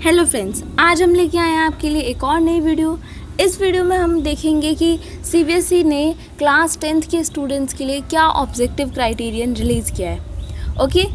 Hello friends, आज हम लेके आए हैं आपके लिए एक और नई वीडियो। इस वीडियो में हम देखेंगे कि सीबीएसई ने क्लास 10th के स्टूडेंट्स के लिए क्या ऑब्जेक्टिव क्राइटेरियन रिलीज़ किया है। ओके,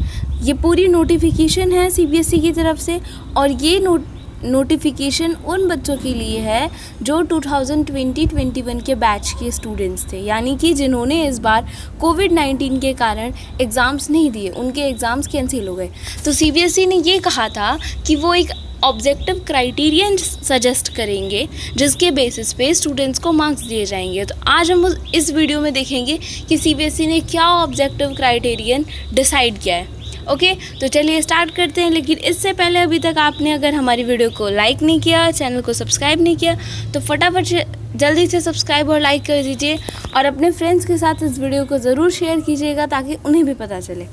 ये पूरी नोटिफिकेशन है सीबीएसई की तरफ से और ये नोटिफिकेशन उन बच्चों के लिए है जो 2020-21 के बैच के स्टूडेंट्स थे, यानी कि जिन्होंने इस बार कोविड-19 के कारण एग्ज़ाम्स नहीं दिए, उनके एग्ज़ाम्स कैंसिल हो गए। तो सीबीएसई ने ये कहा था कि वो एक ऑब्जेक्टिव क्राइटेरियन सजेस्ट करेंगे जिसके बेसिस पे स्टूडेंट्स को मार्क्स दिए जाएंगे। तो आज हम इस वीडियो में देखेंगे कि सीबीएसई ने क्या ऑब्जेक्टिव क्राइटेरियन डिसाइड किया है। ओके, तो चलिए स्टार्ट करते हैं। लेकिन इससे पहले अभी तक आपने अगर हमारी वीडियो को लाइक नहीं किया, चैनल को सब्सक्राइब नहीं किया, तो फटाफट से जल्दी से सब्सक्राइब और लाइक कर दीजिए और अपने फ्रेंड्स के साथ इस वीडियो को ज़रूर शेयर कीजिएगा ताकि उन्हें भी पता चले।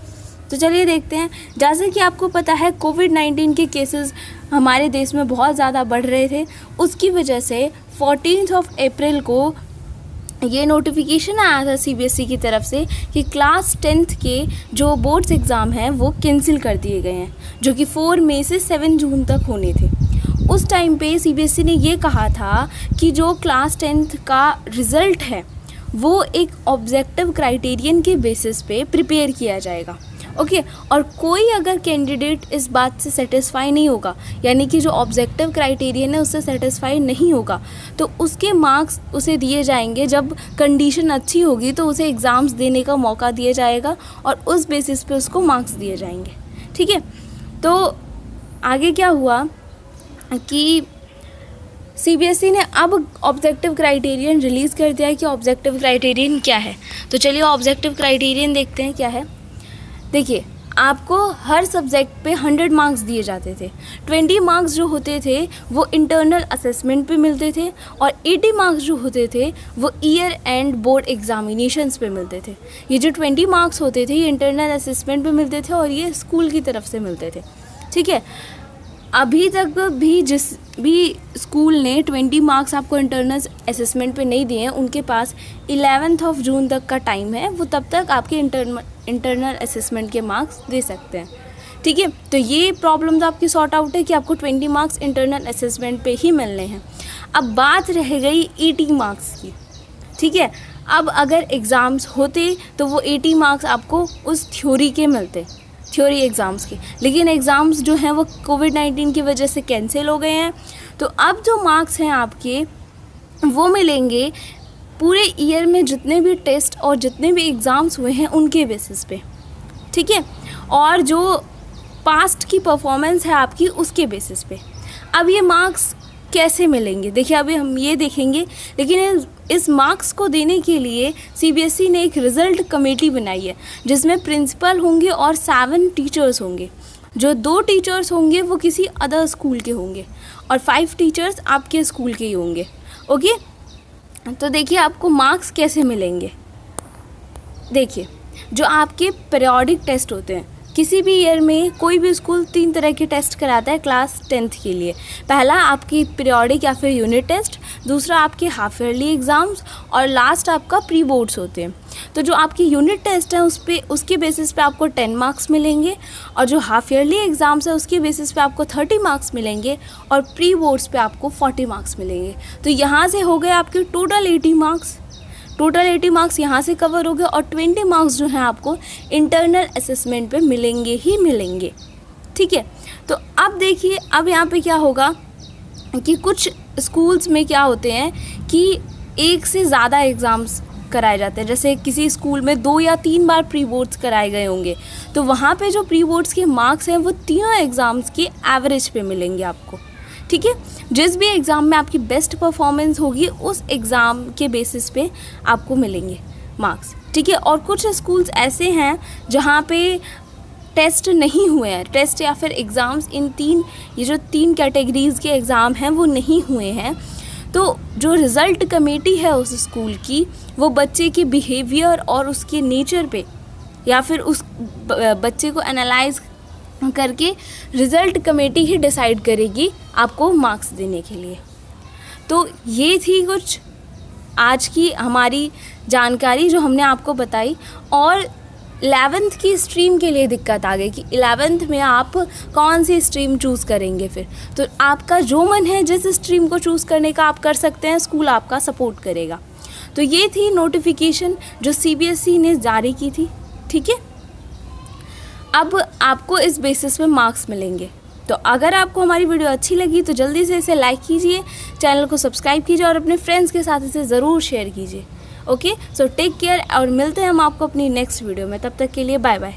तो चलिए देखते हैं। जैसे कि आपको पता है, कोविड-19 के केसेस हमारे देश में बहुत ज़्यादा बढ़ रहे थे। उसकी वजह से 14 अप्रैल को ये नोटिफिकेशन आया था सीबीएसई की तरफ से कि क्लास 10th के जो बोर्ड्स एग्ज़ाम हैं वो कैंसिल कर दिए गए हैं, जो कि 4 मई से 7 जून तक होने थे। उस टाइम पे सीबीएसई ने ये कहा था कि जो क्लास 10th का रिज़ल्ट है वो एक ऑब्जेक्टिव क्राइटेरियन के बेसिस पे प्रिपेयर किया जाएगा। ओके, और कोई अगर कैंडिडेट इस बात से सेटिस्फाई नहीं होगा, यानी कि जो ऑब्जेक्टिव क्राइटेरियन है उससे सेटिस्फाई नहीं होगा, तो उसके मार्क्स उसे दिए जाएंगे। जब कंडीशन अच्छी होगी तो उसे एग्ज़ाम्स देने का मौका दिया जाएगा और उस बेसिस पे उसको मार्क्स दिए जाएंगे। ठीक है, तो आगे क्या हुआ कि सीबीएसई ने अब ऑब्जेक्टिव क्राइटेरियन रिलीज़ कर दिया है कि ऑब्जेक्टिव क्राइटेरियन क्या है। तो चलिए ऑब्जेक्टिव क्राइटेरियन देखते हैं क्या है। देखिए, आपको हर सब्जेक्ट पे 100 मार्क्स दिए जाते थे। 20 मार्क्स जो होते थे वो इंटरनल असेसमेंट पे मिलते थे और 80 मार्क्स जो होते थे वो ईयर एंड बोर्ड एग्जामिनेशंस पे मिलते थे। ये जो 20 मार्क्स होते थे ये इंटरनल असेसमेंट पे मिलते थे और ये स्कूल की तरफ से मिलते थे। ठीक है, अभी तक भी जिस भी स्कूल ने 20 मार्क्स आपको इंटरनल असेसमेंट पे नहीं दिए हैं, उनके पास 11 जून तक का टाइम है, वो तब तक आपके इंटरनल असेसमेंट के मार्क्स दे सकते हैं। ठीक है, तो ये प्रॉब्लम्स आपकी सॉर्ट आउट है कि आपको 20 मार्क्स इंटरनल असेसमेंट पे ही मिलने हैं। अब बात रह गई 80 मार्क्स की। ठीक है, अब अगर एग्ज़ाम्स होते तो वो 80 मार्क्स आपको उस थ्योरी के मिलते, थ्योरी एग्ज़ाम्स के, लेकिन एग्ज़ाम्स जो हैं वो कोविड-19 की वजह से कैंसिल हो गए हैं। तो अब जो मार्क्स हैं आपके वो मिलेंगे पूरे ईयर में जितने भी टेस्ट और जितने भी एग्ज़ाम्स हुए हैं उनके बेसिस पे। ठीक है, और जो पास्ट की परफॉर्मेंस है आपकी उसके बेसिस पे। अब ये मार्क्स कैसे मिलेंगे, देखिए अभी हम ये देखेंगे, लेकिन इस मार्क्स को देने के लिए सीबीएसई ने एक रिज़ल्ट कमेटी बनाई है जिसमें प्रिंसिपल होंगे और 7 टीचर्स होंगे। जो 2 टीचर्स होंगे वो किसी अदर स्कूल के होंगे और 5 टीचर्स आपके स्कूल के ही होंगे। ओके, तो देखिए आपको मार्क्स कैसे मिलेंगे। देखिए, जो आपके पीरियोडिक टेस्ट होते हैं, किसी भी ईयर में कोई भी स्कूल 3 तरह के टेस्ट कराता है क्लास 10th के लिए। पहला आपकी पीरियोडिक या फिर यूनिट टेस्ट, दूसरा आपके हाफ ईयरली एग्ज़ाम्स और लास्ट आपका प्री बोर्ड्स होते हैं। तो जो आपकी यूनिट टेस्ट है उसके बेसिस पे आपको 10 मार्क्स मिलेंगे और जो हाफ ईयरली एग्ज़ाम्स है उसके बेसिस पे आपको 30 मार्क्स मिलेंगे और प्री बोर्ड्स पे आपको 40 मार्क्स मिलेंगे। तो यहाँ से हो गए आपके टोटल 80 मार्क्स। टोटल 80 मार्क्स यहाँ से कवर हो गए और 20 मार्क्स जो हैं आपको इंटरनल असेसमेंट पे मिलेंगे ही मिलेंगे। ठीक है, तो अब देखिए अब यहाँ पे क्या होगा कि कुछ स्कूल्स में क्या होते हैं कि एक से ज़्यादा एग्ज़ाम्स कराए जाते हैं। जैसे किसी स्कूल में 2 या 3 बार प्री बोर्ड्स कराए गए होंगे, तो वहाँ पे जो प्री बोर्ड्स के मार्क्स हैं वो तीनों एग्ज़ाम्स के एवरेज पे मिलेंगे आपको। ठीक है, जिस भी एग्ज़ाम में आपकी बेस्ट परफॉर्मेंस होगी उस एग्ज़ाम के बेसिस पे आपको मिलेंगे मार्क्स। ठीक है, और कुछ स्कूल्स ऐसे हैं जहाँ पे टेस्ट नहीं हुए हैं, टेस्ट या फिर एग्ज़ाम्स ये जो 3 कैटेगरीज़ के एग्ज़ाम हैं वो नहीं हुए हैं। तो जो रिज़ल्ट कमेटी है उस स्कूल की वो बच्चे के बिहेवियर और उसके नेचर पे या फिर उस बच्चे को एनालाइज करके रिज़ल्ट कमेटी ही डिसाइड करेगी आपको मार्क्स देने के लिए। तो ये थी कुछ आज की हमारी जानकारी जो हमने आपको बताई। और 11th की स्ट्रीम के लिए दिक्कत आ गई कि 11th में आप कौन सी स्ट्रीम चूज़ करेंगे। फिर तो आपका जो मन है जिस स्ट्रीम को चूज़ करने का आप कर सकते हैं, स्कूल आपका सपोर्ट करेगा। तो ये थी नोटिफिकेशन जो CBSE ने जारी की थी, ठीक है। अब आपको इस बेसिस पे मार्क्स मिलेंगे। तो अगर आपको हमारी वीडियो अच्छी लगी तो जल्दी से इसे लाइक कीजिए, चैनल को सब्सक्राइब कीजिए और अपने फ्रेंड्स के साथ इसे ज़रूर शेयर कीजिए। ओके, सो टेक केयर और मिलते हैं हम आपको अपनी नेक्स्ट वीडियो में। तब तक के लिए बाय बाय।